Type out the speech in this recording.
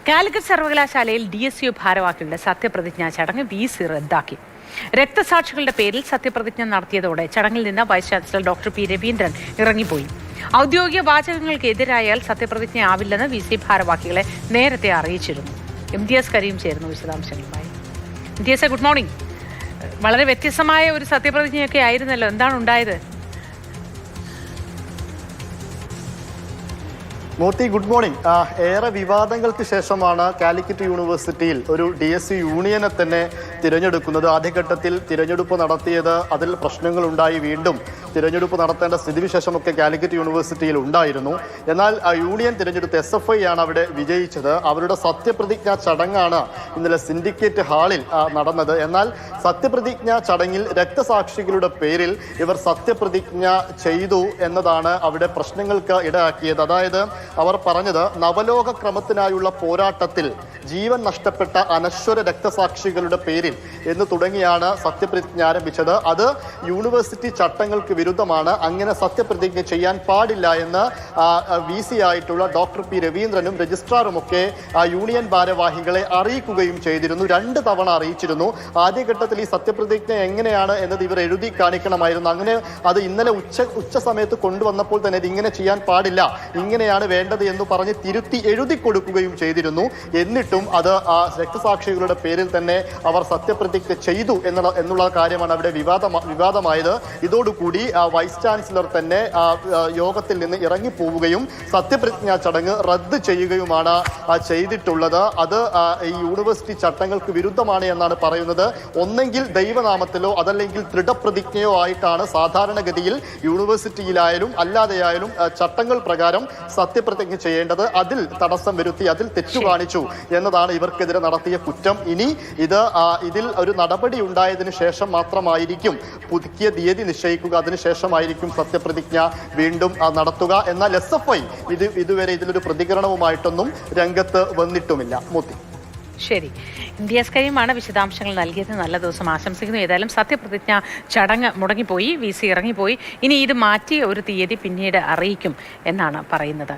കാലിക്കറ്റ് സർവകലാശാലയിൽ DSU ഭാരവാഹികളുടെ സത്യപ്രതിജ്ഞാ ചടങ്ങ് VC റദ്ദാക്കി. രക്തസാക്ഷികളുടെ പേരിൽ സത്യപ്രതിജ്ഞ നടത്തിയതോടെ ചടങ്ങിൽ നിന്ന് vice chancellor doctor P. Raveendran ഇറങ്ങിപ്പോയി. ഔദ്യോഗിക വാചകങ്ങൾക്ക് എതിരായാൽ സത്യപ്രതിജ്ഞയാവില്ലെന്ന് VC ഭാരവാഹികളെ നേരത്തെ അറിയിച്ചിരുന്നു. MTS കരീം ചേർന്നു വിശദാംശങ്ങളുമായി. MTS, good morning. വളരെ വ്യത്യസ്തമായ ഒരു സത്യപ്രതിജ്ഞയൊക്കെ ആയിരുന്നല്ലോ, എന്താണ് ഉണ്ടായത്? Moti, good morning. ഏറെ വിവാദങ്ങൾക്ക് ശേഷമാണ് കാലിക്കറ്റ് യൂണിവേഴ്സിറ്റിയിൽ ഒരു DSU യൂണിയനെ തന്നെ തിരഞ്ഞെടുക്കുന്നത്. ആദ്യഘട്ടത്തിൽ തിരഞ്ഞെടുപ്പ് നടത്തിയത് അതിൽ പ്രശ്നങ്ങളുണ്ടായി. വീണ്ടും തിരഞ്ഞെടുപ്പ് നടത്തേണ്ട സ്ഥിതിവിശേഷമൊക്കെ കാലിക്കറ്റ് യൂണിവേഴ്സിറ്റിയിൽ ഉണ്ടായിരുന്നു. എന്നാൽ യൂണിയൻ തിരഞ്ഞെടുത്ത് SFI ആണ് അവിടെ വിജയിച്ചത്. അവരുടെ സത്യപ്രതിജ്ഞാ ചടങ്ങാണ് ഇന്നലെ സിൻഡിക്കേറ്റ് ഹാളിൽ നടന്നത്. എന്നാൽ സത്യപ്രതിജ്ഞാ ചടങ്ങിൽ രക്തസാക്ഷികളുടെ പേരിൽ ഇവർ സത്യപ്രതിജ്ഞ ചെയ്തു എന്നതാണ് അവിടെ പ്രശ്നങ്ങൾക്ക് ഇടയാക്കിയത്. അതായത് അവർ പറഞ്ഞത് നവലോക ക്രമത്തിനായുള്ള പോരാട്ടത്തിൽ ജീവൻ നഷ്ടപ്പെട്ട അനശ്വര രക്തസാക്ഷികളുടെ പേരിൽ എന്ന് തുടങ്ങിയാണ് സത്യപ്രതിജ്ഞ ആരംഭിച്ചത്. അത് യൂണിവേഴ്സിറ്റി ചട്ടങ്ങൾക്ക് വിരുദ്ധമാണ്, അങ്ങനെ സത്യപ്രതിജ്ഞ ചെയ്യാൻ പാടില്ല എന്ന് VC ആയിട്ടുള്ള ഡോക്ടർ P. രവീന്ദ്രനും രജിസ്ട്രാറുമൊക്കെ യൂണിയൻ ഭാരവാഹികളെ അറിയിക്കുകയും ചെയ്തിരുന്നു. 2 തവണ അറിയിച്ചിരുന്നു. ആദ്യഘട്ടത്തിൽ ഈ സത്യപ്രതിജ്ഞ എങ്ങനെയാണ് എന്നത് ഇവർ എഴുതി കാണിക്കണമായിരുന്നു. അങ്ങനെ അത് ഇന്നലെ ഉച്ച സമയത്ത് കൊണ്ടുവന്നപ്പോൾ തന്നെ ഇതിങ്ങനെ ചെയ്യാൻ പാടില്ല, ഇങ്ങനെയാണ് വേണ്ടത് എന്ന് പറഞ്ഞ് തിരുത്തി എഴുതി കൊടുക്കുകയും ചെയ്തിരുന്നു. എന്നിട്ടും അത് രക്തസാക്ഷികളുടെ പേരിൽ തന്നെ അവർ സത്യപ്രതിജ്ഞ ചെയ്തു എന്നുള്ള കാര്യമാണ് അവിടെ വിവാദമായത്. ഇതോടുകൂടി വൈസ് ചാൻസലർ തന്നെ യോഗത്തിൽ നിന്ന് ഇറങ്ങിപ്പോവുകയും സത്യപ്രതിജ്ഞാ ചടങ്ങ് റദ്ദ് ചെയ്യുകയുമാണ് ചെയ്തിട്ടുള്ളത്. അത് ഈ യൂണിവേഴ്സിറ്റി ചട്ടങ്ങൾക്ക് വിരുദ്ധമാണ് എന്നാണ് പറയുന്നത്. ഒന്നെങ്കിൽ ദൈവനാമത്തിലോ അതല്ലെങ്കിൽ ദൃഢപ്രതിജ്ഞയോ ആയിട്ടാണ് സാധാരണഗതിയിൽ യൂണിവേഴ്സിറ്റിയിലായാലും അല്ലാതെയായാലും ചട്ടങ്ങൾ പ്രകാരം സത്യപ്രതിജ്ഞ ചെയ്യേണ്ടത്. അതിൽ തടസ്സം വരുത്തി, അതിൽ തെറ്റു കാണിച്ചു എന്നതാണ് ഇവർക്കെതിരെ നടത്തിയ കുറ്റം. ഇനി ഇതിൽ ഒരു നടപടി ഉണ്ടായതിനു ശേഷം മാത്രമായിരിക്കും പുതുക്കിയ തീയതി നിശ്ചയിക്കുക. അതിനുശേഷമായിരിക്കും സത്യപ്രതിജ്ഞ വീണ്ടും നടത്തുക. എന്നാൽ SFI ഇതുവരെ ഇതിലൊരു പ്രതികരണവുമായിട്ടൊന്നും രംഗത്ത് വന്നിട്ടുമില്ല. മോത്തി, ശരി. MTS കരീമാണ് വിശദാംശങ്ങൾ നൽകിയത്. നല്ല ദിവസം ആശംസിക്കുന്നു. ഏതായാലും സത്യപ്രതിജ്ഞ ചടങ്ങ് മുടങ്ങിപ്പോയി, VC ഇറങ്ങിപ്പോയി. ഇനി ഇത് മാറ്റി ഒരു തീയതി പിന്നീട് അറിയിക്കും എന്നാണ് പറയുന്നത്.